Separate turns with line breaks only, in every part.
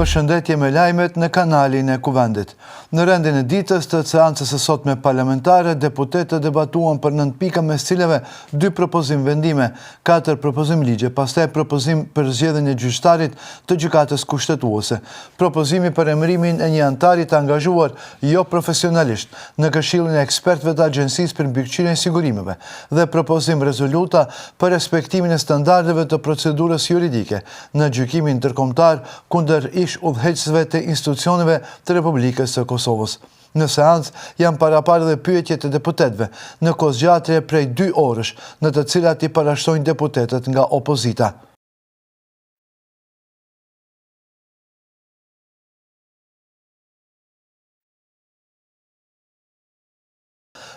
Përshëndetje me lajmet në kanalin e Kuvendit. Në rendin e ditës të seancës së sotme parlamentare, deputetët debatuan për 9 pika mes cilave 2 propozim vendime, 4 propozim ligje, pastaj propozim për zgjedhjen e gjyqtarit të gjykatës kushtetuese, propozimi për emërimin e një antari të angazhuar jo profesionalisht në këshillin e ekspertëve të Agjencisë për mbikëqyrjen e sigurimeve dhe propozim rezoluta për respektimin e standardeve të procedurës juridike në gjykimin ndërkombëtar kundër udhëheqësve të institucioneve të Republikës së Kosovës. Në seancë janë paraparë dhe pyetjet e deputetëve në kohë zgjatje prej 2 orësh, në të cilat i parashtrojnë deputetët nga opozita.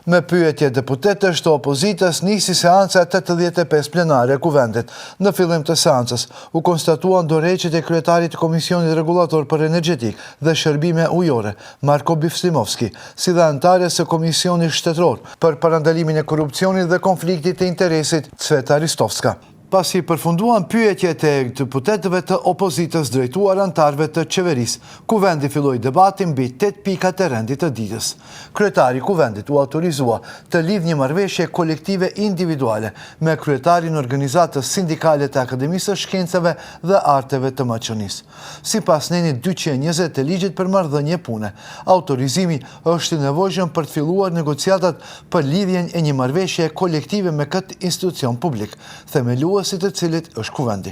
Me pyetje deputetësh të opozitës nisi seanca 85 plenare e Kuvendit. Në fillim të seancës u konstatuan dorëheqjet e kryetarit të Komisionit Rregullator për Energjetik dhe Shërbime Ujore, Marko Bifslimovski, si dhe antares së Komisionit Shtetëror për parandalimin e korrupsionit dhe konfliktit të interesit, Cveta Ristovska. Pasi përfunduan pyetjet e deputetëve të opozitës drejtuar antarëve të qeverisë, Kuvendi filloi debatin mbi 8 pikat e rendit të ditës. Kryetari i Kuvendit u autorizua të lidhë një marrëveshje kolektive individuale me kryetarin e organizatës sindikale të Akademisë së Shkencave dhe Arteve të Maqedonisë. Sipas nenit 220 të ligjit për marrëdhënie pune, autorizimi është i nevojshëm për të filluar negociatat për lidhjen e një marrëveshje kolektive me këtë institucion publik, themeluar si të cilit është Kuvendi.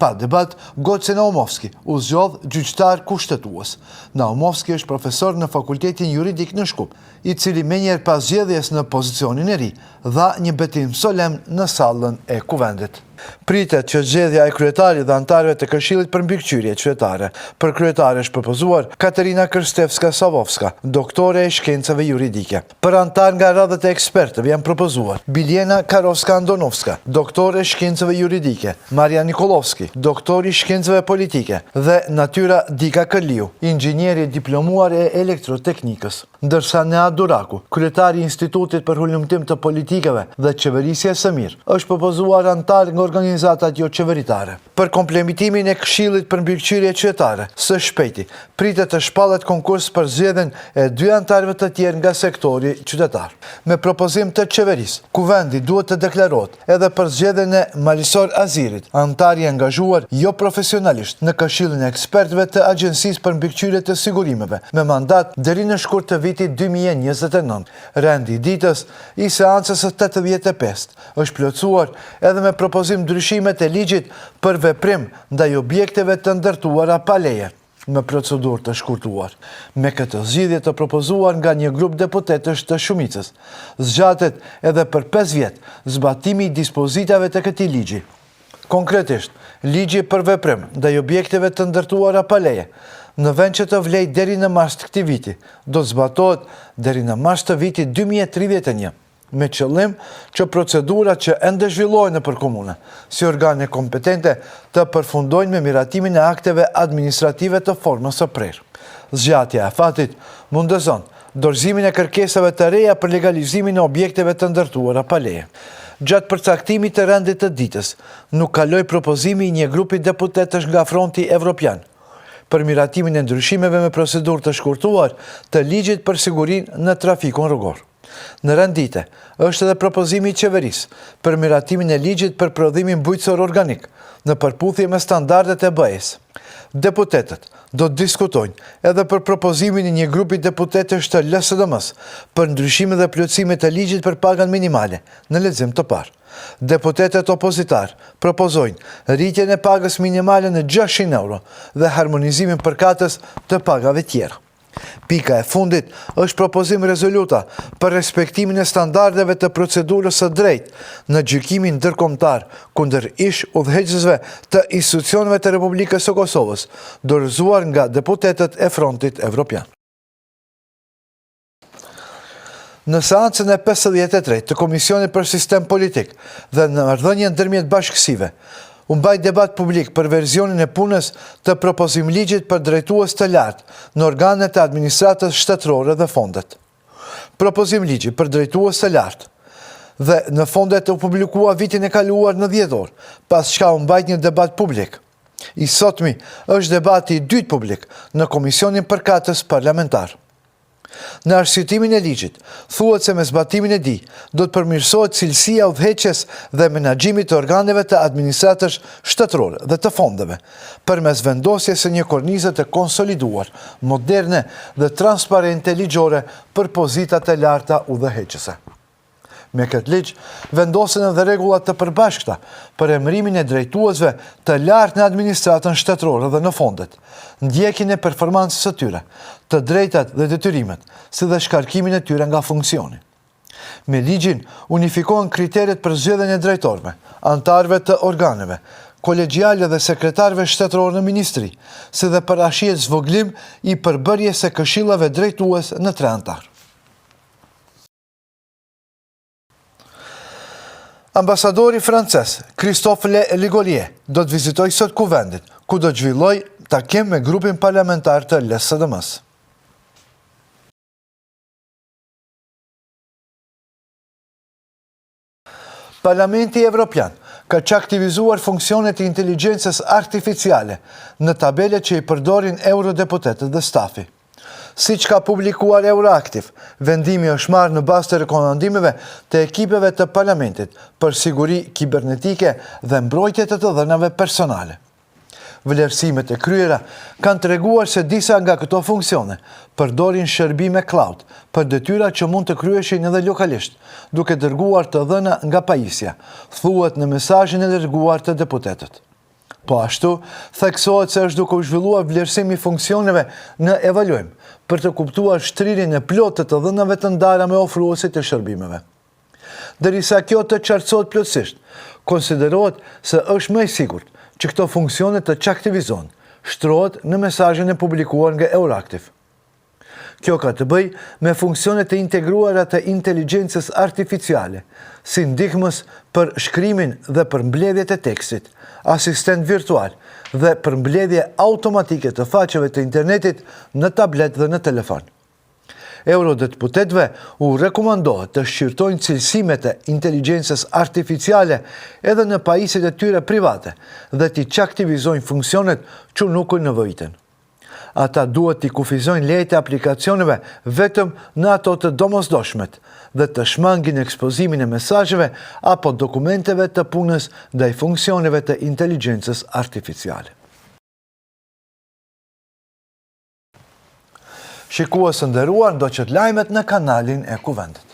Pa debat, Goce Naumovski u zgjodh gjyqtar kushtetues. Naumovski është profesor në Fakultetin Juridik në Shkup, i cili menjëherë pas zgjedhjes në pozicionin e ri, dha një betim solemn në sallën e Kuvendit. Pritet që zgjedhja e kryetarit dhe antarëve të Këshillit për mbikëqyrje qytetare. Për kryetare është propozuar Katerina Krstevska-Savovska, doktore e shkencave juridike. Për antar nga radhët e ekspertëve janë propozuar Biljana Karovska-Andonovska, doktore e shkencave juridike, Maria Nikolovski, doktori i shkencave politike dhe Natyra Dika Kërliu, inxhinieri diplomuar e elektroteknikës. Ndërsa Nea Duraku, kryetari i Institutit për Hulumtim të Politikave dhe Qeverisje së Mirë, është propozuar antar nga organizatat jo qeveritare. Për komplementimin e Këshillit për mbikëqyrje qytetare, së shpejti, pritet të shpallet konkurs për zgjedhjen e 2 antarëve të tjerë nga sektori qytetar. Me propozim të qeverisë, Kuvendi duhet të deklarohet edhe për zgjedhjen e Malisor Azirit, antar i angazhuar jo profesionalisht në Këshillin e ekspertëve të Agjencisë për mbikëqyrje të sigurimeve, me mandat deri në shkurt të vitit 2029. Rendi i ditës i seancës së 85 është plotësuar edhe me propozim ndryshimet e ligjit për veprim ndaj objekteve të ndërtuara pa leje, me procedurë të shkurtuar. Me këtë zgjidhje të propozuar nga një grup deputetësh të shumicës, zgjatet edhe për 5 vjet zbatimi i dispozitave të këtij ligji. Konkretisht, ligji për veprim ndaj objekteve të ndërtuara pa leje, në vend që të vlej deri në mars të këtij viti, do të zbatohet deri në mars të vitit 2031. Me qëllim që procedurat që ende zhvillohen nëpër komune, si organe kompetente, të përfundojnë me miratimin e akteve administrative të formës së prerë. Zgjatja e fatit mundëson dorëzimin e kërkesave të reja për legalizimin e objekteve të ndërtuara pa leje. Gjatë përcaktimit të rendit të ditës, nuk kaloi propozimi i një grupi deputetësh nga Fronti Evropian për miratimin e ndryshimeve me procedurë të shkurtuar të ligjit për sigurinë në trafikun rrugor. Në rendite, është edhe propozimi i qeverisë për miratimin e ligjit për prodhimin bujqësor organik në përputhje me standardet e BE-s. Deputetët do të diskutojnë edhe për propozimin e një grupi deputetësh të LSDM-s për ndryshime dhe plotësime të ligjit për pagan minimale në lexim të parë. Deputetët opozitar propozojnë rritjen e pagës minimale në 600 euro dhe harmonizimin përkatës të pagave tjera. Pika e fundit është propozim rezoluta për respektimin e standardeve të procedurës së drejtë në gjykimin ndërkombëtar kundër udhëheqësve të institucioneve të Republikës së Kosovës, dorëzuar nga deputetët e Frontit Evropian. Në seancën e 53 të Komisionit për Sistem Politik dhe në marrëdhënien ndërmjet bashkësive, u mbaj debat publik për versionin e punës të propozim ligjit për drejtues të lartë në organet e administratës shtetërore dhe fondet. Propozim ligji për drejtues të lartë dhe në fondet u publikua vitin e kaluar në dhjetor, pas çka u mbajt një debat publik. I sotmi është debati i dytë publik në Komisionin Përkatës Parlamentar. Në arsyetimin e ligjit, thuhet se me zbatimin e tij do të përmirësohet cilësia udhëheqjes dhe menaxhimit të organeve të administratës shtetërore dhe të fondeve, përmes vendosjes së një kornize të konsoliduar, moderne dhe transparente ligjore për pozitat e larta udhëheqëse. Me këtë ligj, vendosen edhe rregullat të përbashkëta për emërimin e drejtuesve të lartë në administratën shtetërore dhe në fondet, ndjekjen e performancës së tyre, të drejtat dhe detyrimet, si dhe shkarkimin e tyre nga funksioni. Me ligjin, unifikohen kriteret për zgjedhjen e drejtorëve, anëtarëve të organeve, kolegjiale dhe sekretarëve shtetëror në ministri, si dhe parashihet zvogëlim i përbërjes së këshillave drejtues në 3 anëtar. Ambasadori francez Christophe Le Ligolier do të vizitoj sot kuvendit, ku do të zhvilloj takim me grupin parlamentar të LSDM-s. Parlamenti Evropian ka çaktivizuar funksionet e inteligjencës artificiale në tabelet që i përdorin eurodeputetët dhe stafi. Siç ka publikuar Euroactiv, vendimi është marrë në bazë të rekomandimeve të ekipeve të parlamentit për siguri kibernetike dhe mbrojtje të dhënave personale. Vlerësimet e kryera kanë treguar se disa nga këto funksione përdorin shërbime cloud për detyra që mund të kryeshin edhe lokalisht, duke dërguar të dhëna nga pajisja, thuhet në mesazhin e dërguar të deputetët. Po ashtu, theksohet se është duke u zhvilluar vlerësimi funksioneve në evaluim për të kuptuar shtrirjen e plotë të dhënave të ndara me ofruesit të shërbimeve. Derisa kjo të qartësohet plotësisht, konsiderohet se është më e sigurt që këto funksione të çaktivizohen, shtrohet në mesazhin e publikuar nga Euroactiv. Kjo ka të bëjë me funksionet e integruara të inteligjencës artificiale, si ndihmës për shkrimin dhe për mbledhjet e tekstit, asistent virtual dhe për mbledhje automatike të faqeve të internetit në tablet dhe në telefon. Eurodeputetëve u rekomandohet të shqyrtojnë cilësimet e inteligjencës artificiale edhe në pajisjet e tyre private dhe t'i çaktivizojnë funksionet që nuk u nevojiten. Ata duhet t'i kufizojnë lejet e aplikacioneve vetëm në ato të domosdoshmet dhe të shmangin ekspozimin e mesazheve apo dokumenteve të punës ndaj funksioneve të inteligjencës artificiale. Shikues të nderuar, ndoqët lajmet në kanalin e Kuvendit.